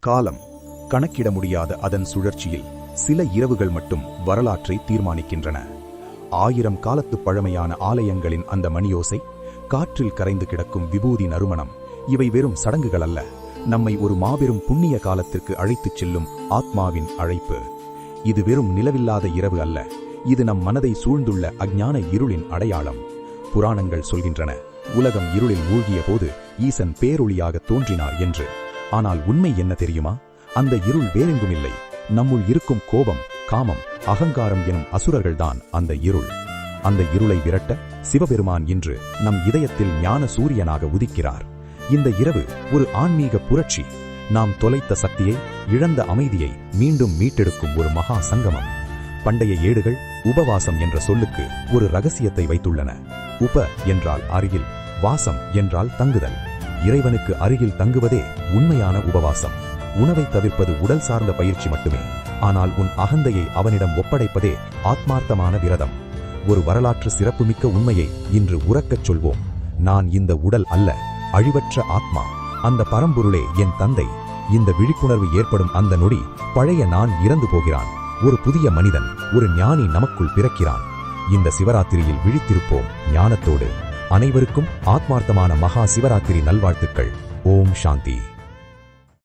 காலம், கணக்கிட முடியாத அதன் சுழற்சியில் சில இரவுகள் மட்டும் வரலாற்றை தீர்மானிக்கின்றன. 1000 காலத்து பழமையான ஆலயங்களின் அந்த மணியோசை, காற்றில் கரைந்து கிடக்கும் விபூதி நறுமணம், இவை வெறும் சடங்குகள் அல்ல, நம்மை ஒரு மாபெரும் புண்ணிய காலத்திற்கு அழைத்துச் செல்லும் ஆத்மாவின் அழைப்பு. இது வெறும் நிலவில்லாத இரவு அல்ல, இது நம் மனதை சூழ்ந்துள்ள அஞ்ஞான இருளின் அடையாளம். புராணங்கள் சொல்கின்றன, உலகம் இருளில் மூழ்கிய போது ஈசன் பேரொளியாக தோன்றினார் என்று. ஆனால் உண்மை என்ன தெரியுமா? அந்த இருள் வேறெங்குமில்லை, நம்முள் இருக்கும் கோபம், காமம், அகங்காரம் எனும் அசுரர்கள்தான் அந்த இருள். அந்த இருளை விரட்ட சிவபெருமான் இன்று நம் இதயத்தில் ஞான சூரியனாக உதிக்கிறார். இந்த இரவு ஒரு ஆன்மீக புரட்சி, நாம் தொலைத்த சக்தியை, இழந்த அமைதியை மீண்டும் மீட்டெடுக்கும் ஒரு மகா சங்கமம். பண்டைய ஏடுகள் உபவாசம் என்ற சொல்லுக்கு ஒரு ரகசியத்தை வைத்துள்ளன. உப என்றால் அருகில், வாசம் என்றால் தங்குதல். இறைவனுக்கு அருகில் தங்குவதே உண்மையான உபவாசம். உணவை தவிர்ப்பது உடல் சார்ந்த பயிற்சி மட்டுமே, ஆனால் உன் அகந்தையை அவனிடம் ஒப்படைப்பதே ஆத்மார்த்தமான விரதம். ஒரு வரலாற்று சிறப்புமிக்க உண்மையை இன்று உரக்கச் சொல்வோம். நான் இந்த உடல் அல்ல, அழிவற்ற ஆத்மா. அந்த பரம்பொருளே என் தந்தை. இந்த விழிப்புணர்வு ஏற்படும் அந்த நொடி பழைய நான் இறந்து போகிறான். ஒரு புதிய மனிதன், ஒரு ஞானி நமக்குள் பிறக்கிறான். இந்த சிவராத்திரியில் விழித்திருப்போம் ஞானத்தோடு. அனைவருக்கும் ஆத்மார்த்தமான மகா சிவராத்திரி நல்வாழ்த்துக்கள். ஓம் சாந்தி.